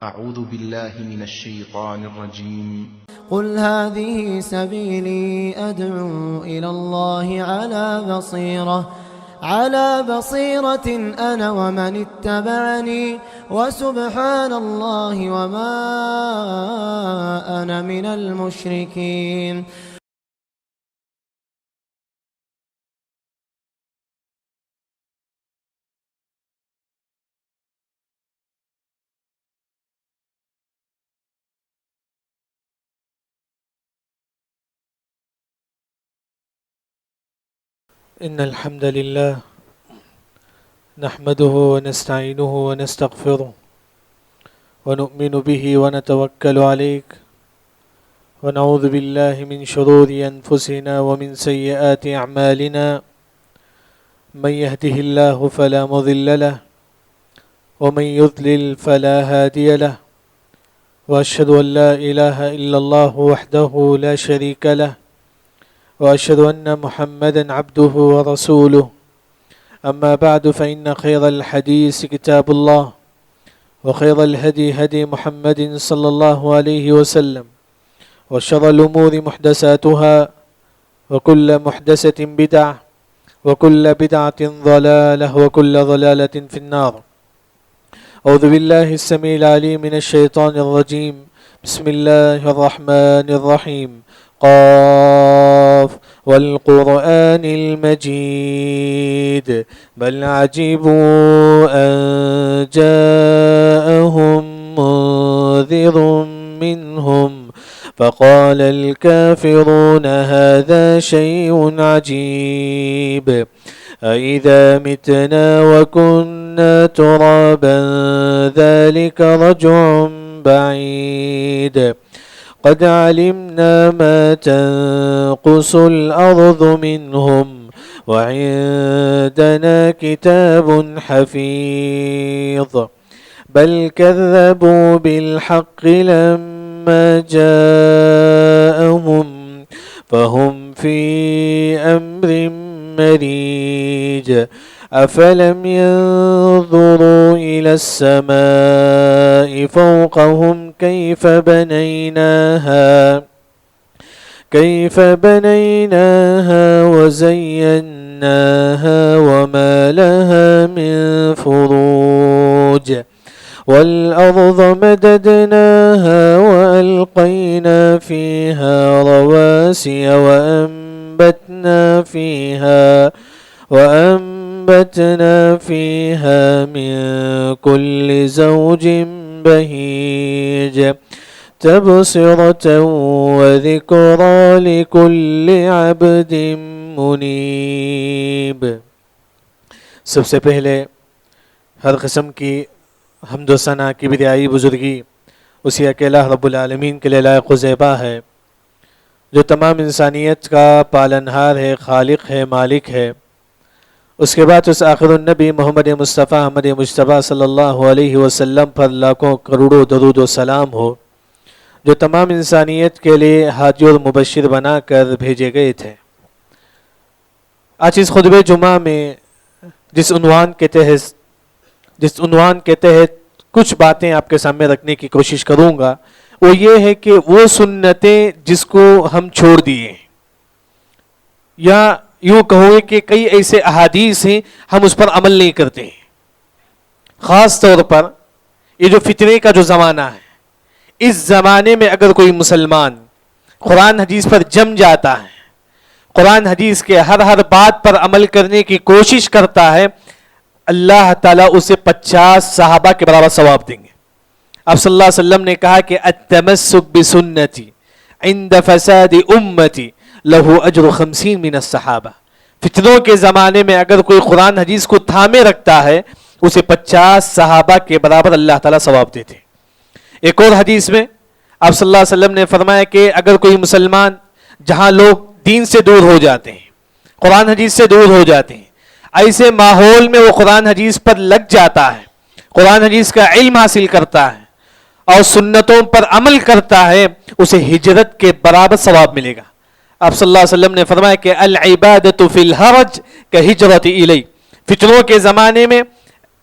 أعوذ بالله من الشيطان الرجيم. قل هذه سبيلي أدعو إلى الله على بصيرة أنا ومن اتبعني وسبحان الله وما أنا من المشركين. إن الحمد لله نحمده ونستعينه ونستغفره ونؤمن به ونتوكل عليه ونعوذ بالله من شرور أنفسنا ومن سيئات أعمالنا. من يهده الله فلا مضل له ومن يضلل فلا هادي له، وأشهد أن لا إله إلا الله وحده لا شريك له، وأشهد أن محمدا عبده ورسوله. أما بعد، فإن خير الحديث كتاب الله، وخير الهدي هدي محمد صلى الله عليه وسلم، وشر الأمور محدثاتها، وكل محدثة بدعة، وكل بدعة ضلالة، وكل ضلالة في النار. أعوذ بالله السميع العليم من الشيطان الرجيم. بسم الله الرحمن الرحيم. قاف والقرآن المجيد بل عجبوا أن جاءهم منذر منهم فقال الكافرون هذا شيء عجيب أإذا متنا وكنا ترابا ذلك رجع بعيد قد علمنا ما تنقص الأرض منهم وعندنا كتاب حفيظ بل كذبوا بالحق لما جاءهم فهم في أمر مريج أفلم ينظروا إلى السماء فوقهم كيف بنيناها وزيناها وما لها من فروج والأرض مددناها وألقينا فيها رواسي وأنبتنا فيها من كل زوج بهيج تبصرة وذكرى لكل عبد منیب۔ سب سے پہلے ہر قسم کی حمد و ثنا کی بدیائی بزرگی اسی اکیلا رب العالمین کے لیے لائق و زیبا ہے، جو تمام انسانیت کا پالنہار ہے، خالق ہے، مالک ہے۔ اس کے بعد اس آخر النبی محمد مصطفیٰ احمد مجتبیٰ صلی اللہ علیہ وسلم پر لاکھوں کروڑوں درود و سلام ہو، جو تمام انسانیت کے لیے ہادی اور مبشر بنا کر بھیجے گئے تھے۔ آج اس خطبہ جمعہ میں جس عنوان کے تحت کچھ باتیں آپ کے سامنے رکھنے کی کوشش کروں گا، وہ یہ ہے کہ وہ سنتیں جس کو ہم چھوڑ دیے، یا یوں کہو کہ کئی ایسے احادیث ہیں ہم اس پر عمل نہیں کرتے ہیں۔ خاص طور پر یہ جو فتنے کا جو زمانہ ہے، اس زمانے میں اگر کوئی مسلمان قرآن حدیث پر جم جاتا ہے، قرآن حدیث کے ہر بات پر عمل کرنے کی کوشش کرتا ہے، اللہ تعالیٰ اسے 50 صحابہ کے برابر ثواب دیں گے۔ آپ صلی اللہ علیہ وسلم نے کہا کہ التمسک بسنتی عند فساد امتی لہو اجر 50 من الصحابہ۔ فتنوں کے زمانے میں اگر کوئی قرآن حدیث کو تھامے رکھتا ہے، اسے 50 صحابہ کے برابر اللہ تعالیٰ ثواب دیتے۔ ایک اور حدیث میں آپ صلی اللہ علیہ وسلم نے فرمایا کہ اگر کوئی مسلمان جہاں لوگ دین سے دور ہو جاتے ہیں، قرآن حدیث سے دور ہو جاتے ہیں، ایسے ماحول میں وہ قرآن حدیث پر لگ جاتا ہے، قرآن حدیث کا علم حاصل کرتا ہے اور سنتوں پر عمل کرتا ہے، اسے ہجرت کے برابر ثواب ملے گا۔ آپ صلی اللہ علیہ وسلم نے فرمایا کہ العبادت فی الحرج کہجرت الی، فتنوں کے زمانے میں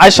10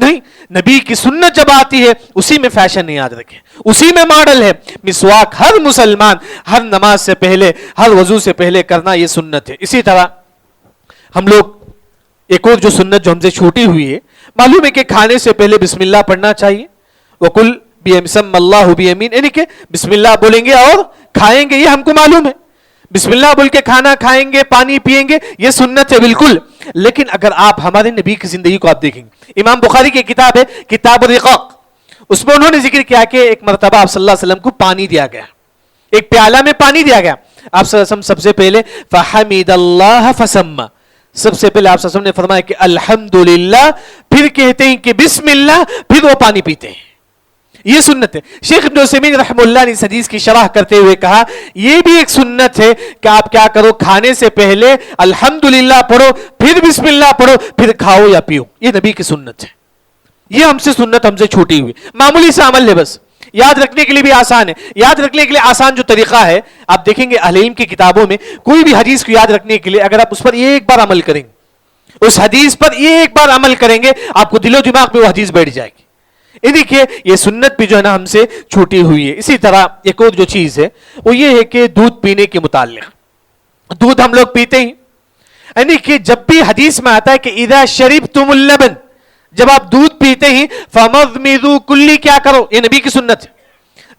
نہیں، نبی کی سنت جب آتی ہے اسی میں فیشن نہیں، یاد رکھیں، اسی میں ماڈل ہے۔ مسواک ہر مسلمان ہر نماز سے پہلے، ہر وضو سے پہلے کرنا یہ سنت ہے۔ اسی طرح ہم لوگ ایک اور جو سنت جو ہم سے چھوٹی ہوئی ہے، معلوم ہے کہ کھانے سے پہلے بسم اللہ پڑھنا چاہیے، وَقُلْ بِسْمِ اللَّهُ بِيَمِينٍ، یعنی کہ بسم اللہ بولیں گے اور کھائیں گے، یہ ہم کو معلوم ہے، بسم اللہ بول کے کھانا کھائیں گے، پانی پیئیں گے، یہ سنت ہے بالکل۔ لیکن اگر آپ ہمارے نبی کی زندگی کو آپ دیکھیں گے، امام بخاری کی کتاب ہے کتاب الرقاق، اس میں انہوں نے ذکر کیا کہ ایک مرتبہ آپ صلی اللہ علیہ وسلم کو پانی دیا گیا، ایک پیالہ میں پانی دیا گیا، آپ صلی اللہ علیہ وسلم سب سے پہلے فحمد اللہ فسمى، سب سے پہلے آپ صلی اللہ علیہ وسلم نے فرمایا کہ الحمدللہ، پھر کہتے ہیں کہ بسم اللہ، پھر وہ پانی پیتے ہیں، یہ سنت ہے۔ شیخ ابن عثیمین رحمہ اللہ نے اس حدیث کی شرح کرتے ہوئے کہا یہ بھی ایک سنت ہے کہ آپ کیا کرو، کھانے سے پہلے الحمدللہ پڑھو، پھر بسم اللہ پڑھو، پھر کھاؤ یا پیو، یہ نبی کی سنت ہے۔ یہ ہم سے سنت ہم سے چھوٹی ہوئی، معمولی سا عمل ہے، بس یاد رکھنے کے لیے بھی آسان ہے۔ یاد رکھنے کے لیے آسان جو طریقہ ہے، آپ دیکھیں گے اہل علم کی کتابوں میں کوئی بھی حدیث کو یاد رکھنے کے لیے اگر آپ اس پر ایک بار عمل کریں گے، اس حدیث پر ایک بار عمل کریں گے، آپ کو دل و دماغ میں وہ حدیث بیٹھ جائے گی۔ یہ دیکھیے یہ سنت بھی جو ہے نا ہم سے چھوٹی ہوئی ہے۔ اسی طرح ایک اور جو چیز ہے وہ یہ ہے کہ دودھ پینے کے متعلق، دودھ ہم لوگ پیتے ہیں، یعنی کہ جب بھی حدیث میں آتا ہے کہ اذا شربتم اللبن، جب آپ دودھ پیتے ہیں فمضمضوا، کلی کیا کرو، یہ نبی کی سنت ہے۔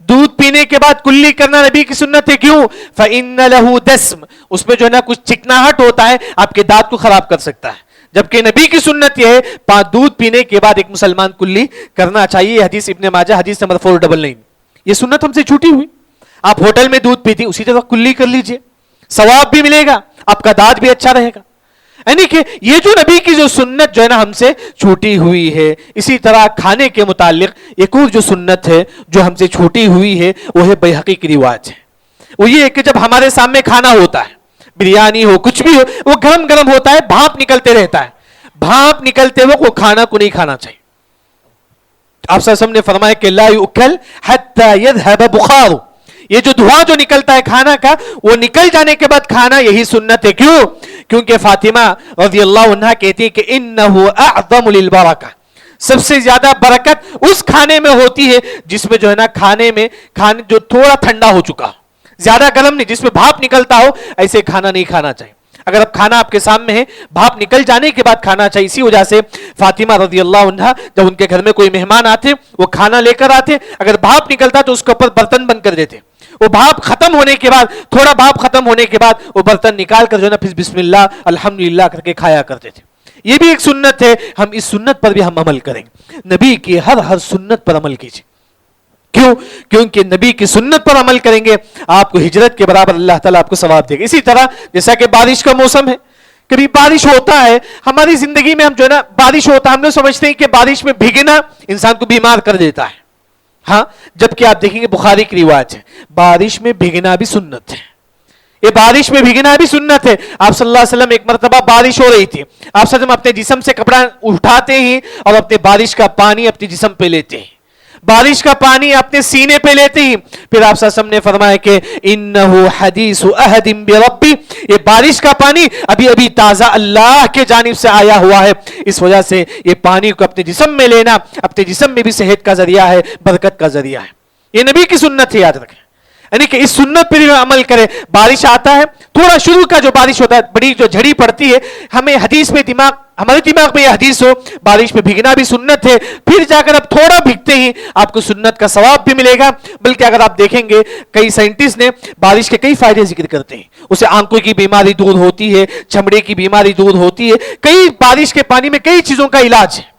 دودھ پینے کے بعد کلی کرنا نبی کی سنت ہے، کیوں؟ فإن له دسم، اس میں جو ہے نا کچھ چکناہٹ ہوتا ہے، آپ کے دانت کو خراب کر سکتا ہے، جبکہ نبی کی سنت یہ ہے دودھ پینے کے بعد ایک مسلمان کلی کرنا چاہیے۔ یہ حدیث ابن ماجہ حدیث نمبر 499، یہ سنت ہم سے چھوٹی ہوئی۔ آپ ہوٹل میں دودھ پیتی اسی طرح کلی کر لیجئے، ثواب بھی ملے گا، آپ کا دانت بھی اچھا رہے گا، یعنی کہ یہ جو نبی کی جو سنت جو ہے نا ہم سے چھوٹی ہوئی ہے۔ اسی طرح کھانے کے متعلق ایک اور جو سنت ہے جو ہم سے چھوٹی ہوئی ہے وہ ہے بیہقی کی روایت ہے، وہ یہ ہے کہ جب ہمارے سامنے کھانا ہوتا ہے، بریانی ہو کچھ بھی ہو، وہ گرم گرم ہوتا ہے، بھاپ نکلتے رہتا ہے، بھاپ نکلتے وقت وہ کھانا کو نہیں کھانا چاہیے۔ آپ صلی اللہ علیہ وسلم نے فرمایا کہ لا یؤکل حتی یذهب بخار، یہ جو دھواں جو نکلتا ہے کھانا کا، وہ نکل جانے کے بعد کھانا، یہی سنت ہے۔ کیوں؟ کیونکہ فاطمہ رضی اللہ عنہا کہتی ہے کہ انہ اعظم للبرکہ، سب سے زیادہ برکت اس کھانے میں ہوتی ہے جس میں جو ہے نا کھانے جو تھوڑا ٹھنڈا ہو چکا، زیادہ گرم نہیں، جس میں بھاپ نکلتا ہو، ایسے کھانا نہیں کھانا چاہیے۔ اگر اب کھانا آپ کے سامنے ہے، بھاپ نکل جانے کے بعد کھانا چاہیے۔ اسی وجہ سے فاطمہ رضی اللہ عنہا جب ان کے گھر میں کوئی مہمان آتے، وہ کھانا لے کر آتے، اگر بھاپ نکلتا تو اس کے اوپر برتن بند کر دیتے، وہ بھاپ ختم ہونے کے بعد، تھوڑا بھاپ ختم ہونے کے بعد وہ برتن نکال کر جو ہے نا پھر بسم اللہ الحمدللہ کر کے کھایا کرتے تھے۔ یہ بھی ایک سنت ہے، ہم اس سنت پر بھی ہم عمل کریں گے، نبی کی ہر سنت پر عمل کیجیے۔ کیوں؟ کیونکہ نبی کی سنت پر عمل کریں گے آپ کو ہجرت کے برابر اللہ تعالیٰ آپ کو ثواب دے گا۔ اسی طرح جیسا کہ بارش کا موسم ہے، کبھی بارش ہوتا ہے ہماری زندگی میں، ہم جو ہے نا بارش ہوتا ہے، ہم لوگ سمجھتے ہیں کہ بارش میں بھیگنا انسان کو بیمار کر دیتا ہے، ہاں، جبکہ آپ دیکھیں گے بخاری کی روایت ہے بارش میں بھیگنا بھی سنت ہے، یہ بارش میں بھیگنا بھی سنت ہے۔ آپ صلی اللہ علیہ وسلم ایک مرتبہ بارش ہو رہی تھی، آپ صلی اللہ علیہ وسلم اپنے جسم سے کپڑا اٹھاتے ہیں اور اپنے بارش کا پانی اپنے جسم پہ لیتے ہیں، بارش کا پانی اپنے سینے پہ لیتے ہیں، پھر آپ صلی اللہ علیہ وسلم نے فرمایا کہ انہو حدیث عہد بربی، یہ بارش کا پانی ابھی ابھی تازہ اللہ کے جانب سے آیا ہوا ہے، اس وجہ سے یہ پانی کو اپنے جسم میں لینا اپنے جسم میں بھی صحت کا ذریعہ ہے، برکت کا ذریعہ ہے۔ یہ نبی کی سنت ہے، یاد رکھیں، یعنی کہ اس سنت پر عمل کرے۔ بارش آتا ہے، تھوڑا شروع کا جو بارش ہوتا ہے، بڑی جو جھڑی پڑتی ہے، ہمیں حدیث میں ہمارے دماغ میں یہ حدیث ہو بارش میں بھیگنا بھی سنت ہے، پھر جا کر اب تھوڑا بھیگتے ہی آپ کو سنت کا ثواب بھی ملے گا۔ بلکہ اگر آپ دیکھیں گے کئی سائنٹسٹ نے بارش کے کئی فائدے ذکر کرتے ہیں، اسے آنکھوں کی بیماری دور ہوتی ہے، چمڑے کی بیماری دور ہوتی ہے، کئی بارش کے پانی میں کئی چیزوں کا علاج ہے۔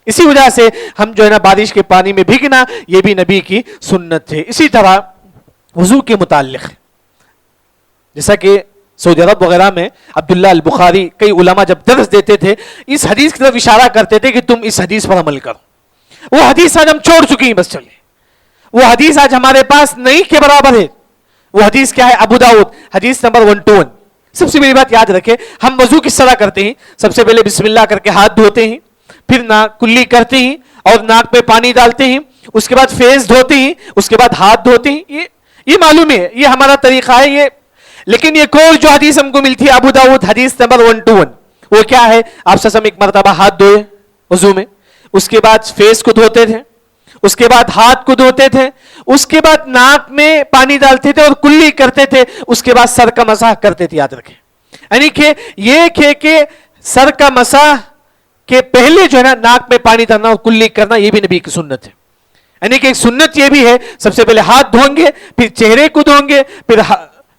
اسی وجہ سے ہم جو ہے نا بارش کے پانی میں بھیگنا یہ بھی نبی کی سنت ہے۔ اسی طرح وضو کے متعلق جیسا کہ سعودی عرب وغیرہ میں عبداللہ البخاری کئی علماء جب درس دیتے تھے اس حدیث کی طرف اشارہ کرتے تھے کہ تم اس حدیث پر عمل کرو۔ وہ حدیث آج ہم چھوڑ چکے ہیں، بس چلیے، وہ حدیث آج ہمارے پاس نہیں کے برابر ہے۔ وہ حدیث کیا ہے؟ ابو داؤد حدیث نمبر 121۔ سب سے بڑی بات یاد رکھیں، ہم وضو کس طرح کرتے ہیں؟ سب سے پہلے بسم اللہ کر کے ہاتھ دھوتے ہیں، پھر ناک کلی کرتے ہیں اور ناک پہ پانی ڈالتے ہیں، اس کے بعد فیس دھوتے ہیں، اس کے بعد ہاتھ دھوتے ہیں۔ یہ معلوم ہے، یہ ہمارا طریقہ ہے یہ۔ لیکن یہ کوئی جو حدیث ہم کو ملتی ہے ابو داؤد حدیث نمبر 121، وہ کیا ہے؟ آپ سے ایک مرتبہ ہاتھ دھوئے وضو میں، اس کے بعد فیس کو دھوتے تھے، اس کے بعد ہاتھ کو دھوتے تھے، اس کے بعد ناک میں پانی ڈالتے تھے اور کلی کرتے تھے، اس کے بعد سر کا مسح کرتے تھے. یاد رکھیں، یعنی کہ یہ کہ سر کا مسح کے پہلے جو ہے نا ناک میں پانی ڈالنا اور کلی کرنا، یہ بھی نبی کی سنت ہے. یعنی کہ ایک سنت یہ بھی ہے، سب سے پہلے ہاتھ دھویں گے، پھر چہرے کو دھویں گے، پھر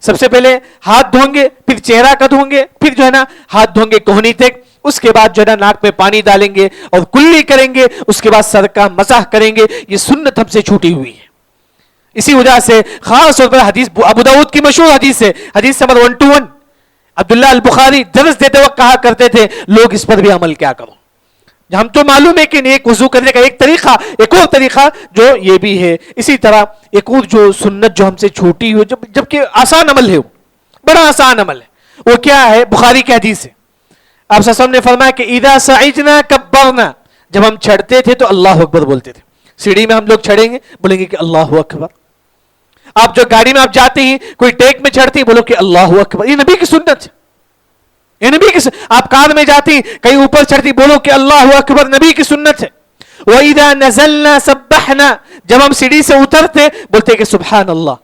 سب سے پہلے ہاتھ دھویں گے، پھر چہرہ کا دھویں گے، پھر جو ہے نا ہاتھ دھویں گے کوہنی تک، اس کے بعد جو ہے نا ناک میں پانی ڈالیں گے اور کلی کریں گے، اس کے بعد سر کا مسح کریں گے. یہ سنت ہم سے چھوٹی ہوئی ہے. اسی وجہ سے خاص طور پر حدیث ابو داؤد کی مشہور حدیث ہے، حدیث نمبر 121، عبداللہ البخاری درس دیتے وقت کہا کرتے تھے لوگ اس پر بھی عمل کیا کرو. ہم تو معلوم ہے کہ ایک وضو کرنے کا ایک طریقہ، ایک اور طریقہ جو یہ بھی ہے. اسی طرح ایک اور جو سنت جو ہم سے چھوٹی ہو، جبکہ آسان عمل ہے، وہ بڑا آسان عمل ہے، وہ کیا ہے؟ بخاری کی حدیث ہے. آپ صلی اللہ علیہ وسلم نے فرمایا کہ اذا صعدنا کبرنا، جب ہم چڑھتے تھے تو اللہ اکبر بولتے تھے. سیڑھی میں ہم لوگ چڑھیں گے، بولیں گے کہ اللہ اکبر. آپ جو گاڑی میں آپ جاتے ہیں، کوئی ٹیک میں چڑھتے ہیں، بولو کہ اللہ اکبر. یہ نبی کی سنت ہے، یہ نبی کی سنت. آپ کار میں جاتی ہیں، کہیں اوپر چڑھتی، بولو کہ اللہ اکبر، نبی کی سنت ہے. وَإِذَا نَزَلْنَا سَبَّحْنَا، جب ہم سیڑھی سے اترتے بولتے کہ سبحان اللہ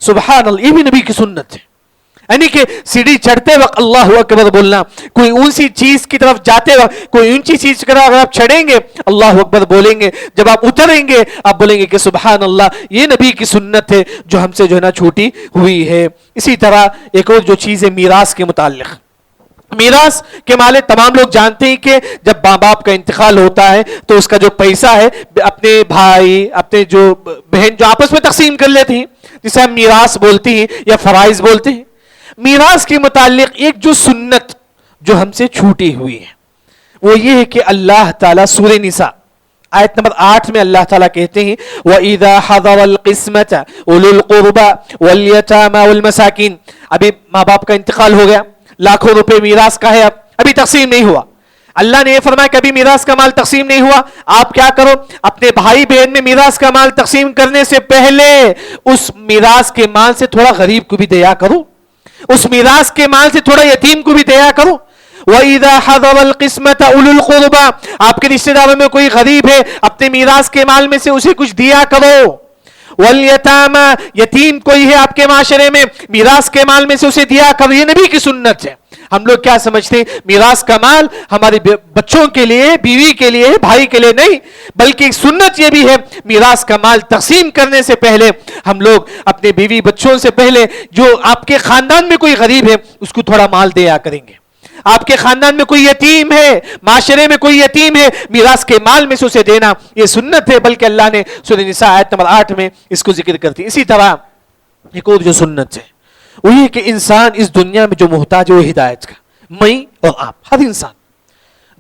سبحان اللہ، یہ بھی نبی کی سنت ہے. یعنی کہ سیڑھی چڑھتے وقت اللہ اکبر بولنا، کوئی اونسی چیز کی طرف جاتے وقت، کوئی اونچی چیز کی طرف اگر آپ چڑھیں گے اللہ اکبر بولیں گے، جب آپ اتریں گے آپ بولیں گے کہ سبحان اللہ. یہ نبی کی سنت ہے جو ہم سے جو ہے نا چھوٹی ہوئی ہے. اسی طرح ایک اور جو چیز ہے میراث کے متعلق، میراث کے مالے تمام لوگ جانتے ہیں کہ جب ماں باپ کا انتقال ہوتا ہے تو اس کا جو پیسہ ہے اپنے بھائی اپنے جو بہن جو آپس میں تقسیم کر لیتے ہیں، جسے ہم میراث بولتے ہیں یا فرائض بولتے ہیں. میراث کے متعلق ایک جو سنت جو ہم سے چھوٹی ہوئی ہے وہ یہ ہے کہ اللہ تعالیٰ سورہ نساء آیت نمبر 8 میں اللہ تعالیٰ کہتے ہیں وَإِذَا حَضَرَ الْقِسْمَةَ أُولُو الْقُرْبَى وَالْيَتَامَى وَالْمَسَاكِينَ. ابھی ماں باپ کا انتقال ہو گیا، لاکھوں روپے میراث کا ہے، ابھی تقسیم نہیں ہوا. اللہ نے یہ فرمایا کہ ابھی میراث کا مال تقسیم نہیں ہوا. آپ کیا کرو؟ اپنے بھائی بہن میں میراث کا مال تقسیم کرنے سے پہلے اس میراث کے مال سے تھوڑا غریب کو بھی دیا کرو، اس میراث کے مال سے تھوڑا یتیم کو بھی دیا کرو. وَإِذَا حَضَرَ الْقِسْمَةَ أُولُو الْقُرْبَى، آپ کے رشتہ داروں میں کوئی غریب ہے، اپنے میراث کے مال میں سے اسے کچھ دیا کرو. وَالْيَتَامَى، یتیم کوئی ہے آپ کے معاشرے میں، میراث کے مال میں سے اسے دیا کرو. یہ نبی کی سنت ہے. ہم لوگ کیا سمجھتے ہیں میراث کا مال ہمارے بچوں کے لیے، بیوی کے لیے، بھائی کے لیے نہیں، بلکہ ایک سنت یہ بھی ہے میراث کا مال تقسیم کرنے سے پہلے ہم لوگ اپنے بیوی بچوں سے پہلے جو آپ کے خاندان میں کوئی غریب ہے اس کو تھوڑا مال دیا کریں گے. آپ کے خاندان میں کوئی یتیم ہے، معاشرے میں کوئی یتیم ہے، میراث کے مال میں سے اسے دینا یہ سنت ہے. بلکہ اللہ نے سورہ نساء آیت نمبر 8 میں اس کو ذکر کرتی. اسی طرح ایک اور جو سنت ہے وہ یہ کہ انسان اس دنیا میں جو محتاج ہے وہ ہدایت کا، میں اور آپ، ہر انسان،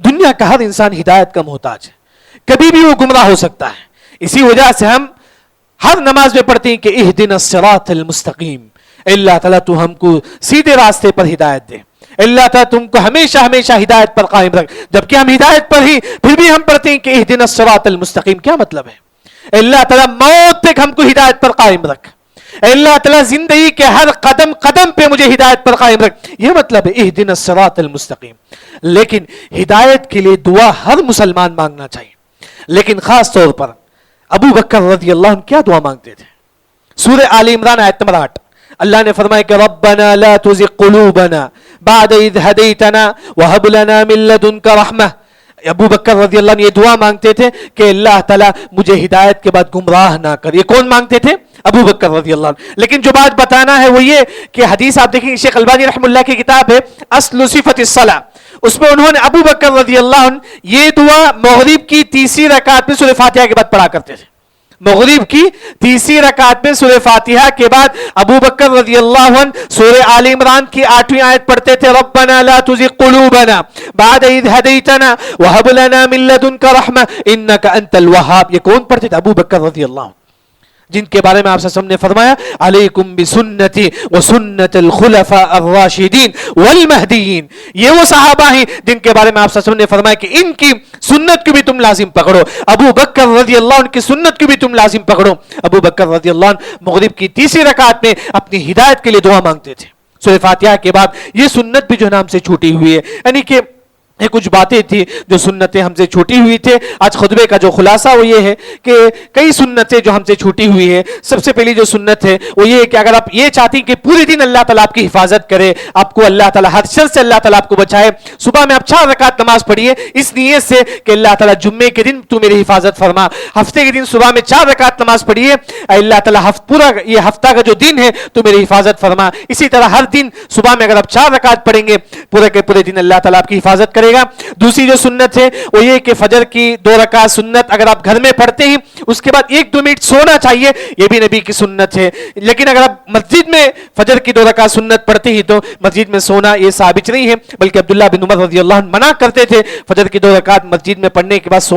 دنیا کا ہر انسان ہدایت کا محتاج ہے. کبھی بھی وہ گمراہ ہو سکتا ہے. اسی وجہ سے ہم ہر نماز میں پڑھتے ہیں کہ اہدنا الصراط المستقیم، اللہ تعالیٰ تو ہم کو سیدھے راستے پر ہدایت دے، اللہ تعالیٰ تم کو ہمیشہ ہمیشہ ہدایت پر قائم رکھ. جبکہ ہم ہدایت پر ہی پھر بھی ہم پڑھتے ہیں کہ اہدنا الصراط المستقیم. کیا مطلب ہے؟ اللہ تعالیٰ موت تک ہم کو ہدایت پر قائم رکھ، اللہ تعالیٰ زندگی کے ہر قدم قدم پہ مجھے ہدایت پر قائم رکھ. یہ مطلب ہے اہدنا الصراط المستقیم. لیکن ہدایت کے لیے دعا ہر مسلمان مانگنا چاہیے، لیکن خاص طور پر ابو بکر رضی اللہ عنہ کیا دعا مانگتے تھے؟ سورہ آل عمران آیت نمبر 8 اللہ نے فرمایا کہ ربنا لا تزغ قلوبنا بعد اذ هديتنا وهب لنا من لدنك رحمة. ابو بکر رضی اللہ عنہ یہ دعا مانگتے تھے کہ اللہ تعالیٰ مجھے ہدایت کے بعد گمراہ نہ کر. یہ کون مانگتے تھے؟ ابو بکر رضی اللہ عنہ. لیکن جو بات بتانا ہے وہ یہ کہ حدیث آپ دیکھیں شیخ البانی رحمہ اللہ کی کتاب ہے اصل صفت الصلاۃ، اس میں انہوں نے ابو بکر رضی اللہ عنہ یہ دعا مغرب کی تیسری رکعت میں سورہ فاتحہ کے بعد پڑھا کرتے تھے. مغرب کی تیسری رکعت میں سورہ فاتحہ کے بعد ابو بکر رضی اللہ عنہ سورہ آل عمران کی 8ویں آیت پڑھتے تھے ربنا لا تزغ قلوبنا بعد اذ هديتنا وهب لنا من لدنك رحمة انك انت الوهاب. یہ کون پڑھتے تھے؟ ابو بکر رضی اللہ عنہ، جن کے بارے میں آپ صلی اللہ علیہ وسلم نے فرمایا علیکم بسنتی وسنت الخلفاء الراشدین والمہدیین. یہ وہ صحابہ ہیں جن کے بارے میں آپ صلی اللہ علیہ وسلم نے فرمایا کہ ان کی سنت کو بھی تم لازم پکڑو. ابو بکر رضی اللہ عنہ کی سنت کو بھی تم لازم پکڑو. ابو بکر رضی اللہ عنہ مغرب کی تیسری رکعت میں اپنی ہدایت کے لیے دعا مانگتے تھے سورہ فاتحہ کے بعد. یہ سنت بھی جو نام سے چھوٹی ہوئی ہے. یعنی کہ یہ کچھ باتیں تھی جو سنتیں ہم سے چھوٹی ہوئی تھے. آج خطبے کا جو خلاصہ وہ یہ ہے کہ کئی سنتیں جو ہم سے چھوٹی ہوئی ہے. سب سے پہلی جو سنت ہے وہ یہ ہے کہ اگر آپ یہ چاہتی ہیں کہ پورے دن اللہ تعالیٰ آپ کی حفاظت کرے, آپ کو اللہ تعالیٰ ہر شر سے اللہ تعالیٰ آپ کو بچائے, صبح میں آپ 4 رکعت نماز پڑھیے اس نیت سے کہ اللہ تعالیٰ جمعے کے دن تو میری حفاظت فرما, ہفتے کے دن صبح میں 4 رکعت نماز پڑھیے, اے اللہ تعالیٰ پورا یہ ہفتہ کا جو دن ہے تو میری حفاظت فرما. اسی طرح ہر دن صبح میں اگر آپ 4 رکعت پڑھیں گے پورے کے پورے دن اللہ تعالیٰ آپ کی حفاظت کرے گا. دوسری جو سنت ہے وہ یہ کہ فجر کی 2 رکعت سنت اگر آپ گھر میں پڑھتے ہیں اس کے بعد 1-2 منٹ سونا چاہیے, یہ بھی نبی کی سنت ہے. لیکن اگر آپ مسجد میں فجر کی 2 رکعت سنت پڑھتے ہیں تو مسجد میں سونا یہ ثابت نہیں ہے, بلکہ عبداللہ بن عمر رضی اللہ عنہ منع کرتے تھے فجر کی 2 رکعت مسجد میں پڑھنے کے بعد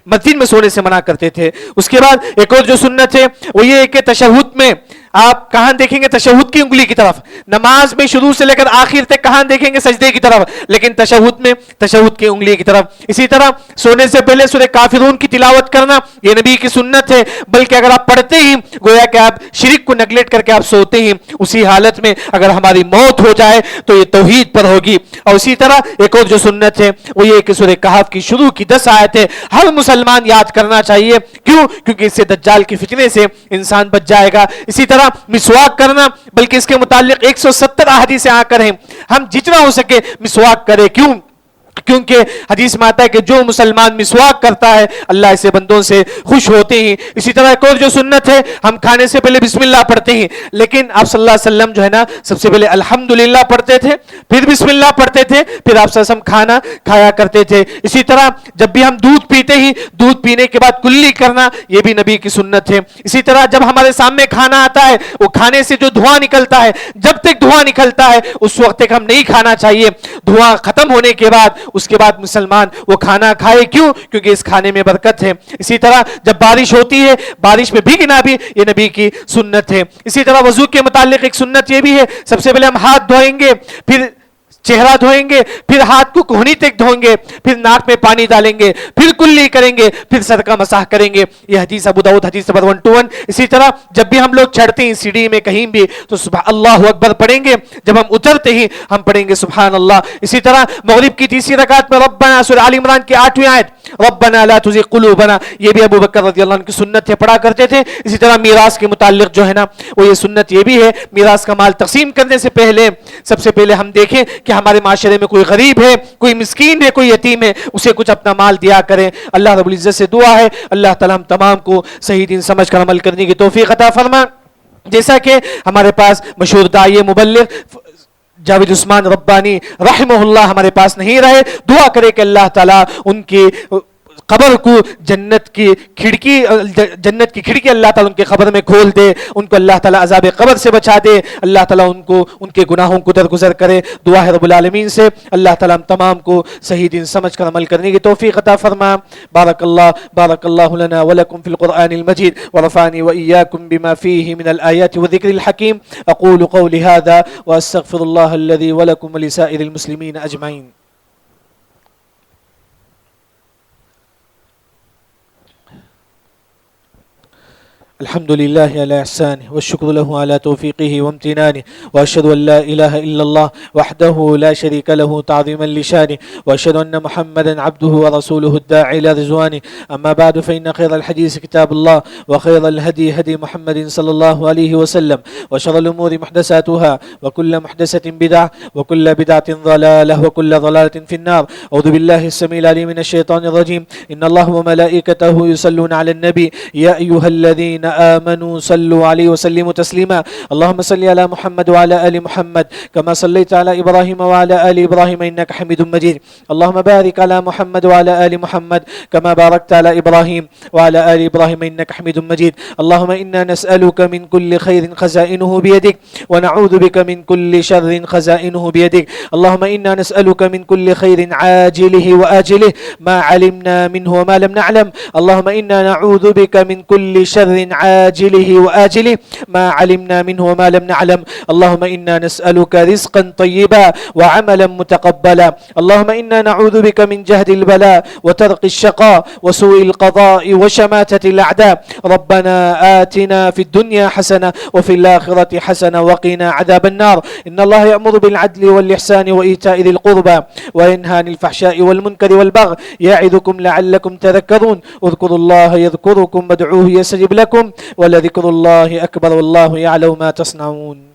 مسجد میں سونے سے منع کرتے تھے. اس کے بعد ایک اور جو سنت ہے وہ یہ ہے کہ تشہد میں آپ کہاں دیکھیں گے؟ تشہد کی انگلی کی طرف. نماز میں شروع سے لے کر آخر تک کہاں دیکھیں گے؟ سجدے کی طرف, لیکن تشہد میں تشہد کی انگلی کی طرف. اسی طرح سونے سے پہلے سورہ کافرون کی تلاوت کرنا یہ نبی کی سنت ہے, بلکہ اگر آپ پڑھتے ہی گویا کہ آپ شرک کو نیگلیکٹ کر کے آپ سوتے ہیں, اسی حالت میں اگر ہماری موت ہو جائے تو یہ توحید پر ہوگی. اور اسی طرح ایک اور جو سنت ہے وہ یہ کہ سورہ کہف کی شروع کی 10 آیتیں ہر مسلمان یاد کرنا چاہیے. کیوں؟ کیونکہ اس سے دجال کی فتنے سے انسان بچ جائے گا. اسی طرح مسواک کرنا, بلکہ اس کے متعلق 170 احادیثیں آ کر ہیں, ہم جتنا ہو سکے مسواک کرے. کیوں؟ کیونکہ حدیث میں آتا ہے کہ جو مسلمان مسواک کرتا ہے اللہ ایسے بندوں سے خوش ہوتے ہیں. اسی طرح ایک اور جو سنت ہے ہم کھانے سے پہلے بسم اللہ پڑھتے ہیں, لیکن آپ صلی اللہ علیہ وسلم جو ہے نا سب سے پہلے الحمدللہ پڑھتے تھے, پھر بسم اللہ پڑھتے تھے, پھر آپ صلی اللہ علیہ وسلم کھانا کھایا کرتے تھے. اسی طرح جب بھی ہم دودھ پیتے ہیں دودھ پینے کے بعد کلی کرنا یہ بھی نبی کی سنت ہے. اسی طرح جب ہمارے سامنے کھانا آتا ہے وہ کھانے سے جو دھواں نکلتا ہے جب تک دھواں نکلتا ہے اس وقت تک ہم نہیں کھانا چاہیے. دھواں ختم ہونے کے بعد اس کے بعد مسلمان وہ کھانا کھائے. کیوں؟ کیونکہ اس کھانے میں برکت ہے. اسی طرح جب بارش ہوتی ہے بارش میں بھیگنا بھی یہ نبی کی سنت ہے. اسی طرح وضو کے متعلق ایک سنت یہ بھی ہے, سب سے پہلے ہم ہاتھ دھوئیں گے, پھر چہرہ دھوئیں گے, پھر ہاتھ کو کوہنی تک دھوئیں گے, پھر ناک میں پانی ڈالیں گے, پھر کلی کریں گے, پھر صدقہ مسح کریں گے. یہ حدیث ابو داؤد حدیث نمبر 121. اسی طرح جب بھی ہم لوگ چڑھتے ہیں سیڑھی میں کہیں بھی تو سبحان اللہ اکبر پڑھیں گے, جب ہم اترتے ہیں ہم پڑھیں گے سبحان اللہ. اسی طرح مغرب کی 3ری رکعت میں ربنا سورہ آل عمران کی 8ویں آیت ربنا لا تزغ قلوبنا یہ بھی ابو بکر رضی اللہ عنہ کی سنت ہے, پڑھا کرتے تھے. اسی طرح میراث کے متعلق جو ہے نا وہ یہ سنت یہ بھی ہے, میراث کا مال تقسیم کرنے سے پہلے سب سے پہلے ہم دیکھیں کہ ہمارے معاشرے میں کوئی غریب ہے, کوئی مسکین ہے, کوئی یتیم ہے, اسے کچھ اپنا مال دیا کریں. اللہ رب العزت سے دعا ہے اللہ تعالی ہم تمام کو صحیح دین سمجھ کر عمل کرنے کی توفیق عطا فرما. جیسا کہ ہمارے پاس مشہور داعی مبلغ جاوید عثمان ربانی رحمہ اللہ ہمارے پاس نہیں رہے, دعا کرے کہ اللہ تعالیٰ ان کی قبر کو جنت کی کھڑکی اللہ تعالیٰ ان کے قبر میں کھول دے, ان کو اللہ تعالیٰ عذاب قبر سے بچا دے, اللہ تعالیٰ ان کے گناہوں کو درگزر کرے. دعا ہے رب العالمین سے اللہ تعالیٰ ہم تمام کو صحیح دین سمجھ کر عمل کرنے کی توفیق عطا فرما. بارک اللہ لنا ولکم فی القرآن المجید ورفعنی وإیاکم بما فیہ من الآیات والذکر الحکیم. اقول قولی هذا واستغفر اللہ الذی ولکم ولسائر المسلمین اجمعین. الحمد لله على إحسانه والشكر له على توفيقه وامتنانه وأشهد أن لا إله إلا الله وحده لا شريك له تعظيما لشانه وأشهد أن محمدا عبده ورسوله الداعي إلى رضوانه. أما بعد فإن خير الحديث كتاب الله وخير الهدي هدي محمد صلى الله عليه وسلم وشر الأمور محدثاتها وكل محدثة بدعة وكل بدعة ضلالة وكل ضلالة في النار. أعوذ بالله السميع العليم من الشيطان الرجيم. إن الله وملائكته يصلون على النبي يا أيها الذين آمنوا صلوا عليه وسلموا تسليما. اللهم صل على محمد وعلى آل محمد كما صليت على إبراهيم وعلى آل إبراهيم إنك حميد مجيد. اللهم بارك على محمد وعلى آل محمد كما باركت على إبراهيم وعلى آل إبراهيم إنك حميد مجيد. اللهم إنا نسألك من كل خير خزائنه بيدك ونعوذ بك من كل شر خزائنه بيدك. اللهم إنا نسألك من كل خير عاجله وآجله ما علمنا منه وما لم نعلم. اللهم إنا نعوذ بك من كل شر عاجله وآجله ما علمنا منه وما لم نعلم. اللهم إنا نسألك رزقا طيبا وعملا متقبلا. اللهم إنا نعوذ بك من جهد البلاء وترك الشقاء وسوء القضاء وشماتة الأعداء. ربنا آتنا في الدنيا حسنة وفي الآخرة حسنة وقنا عذاب النار. إن الله يأمر بالعدل والإحسان وإيتاء ذي القربى وينهى عن الفحشاء والمنكر والبغي يعظكم لعلكم تذكرون. اذكروا الله يذكركم وادعوه يستجب لكم ولذكر الله أكبر والله يعلم ما تصنعون.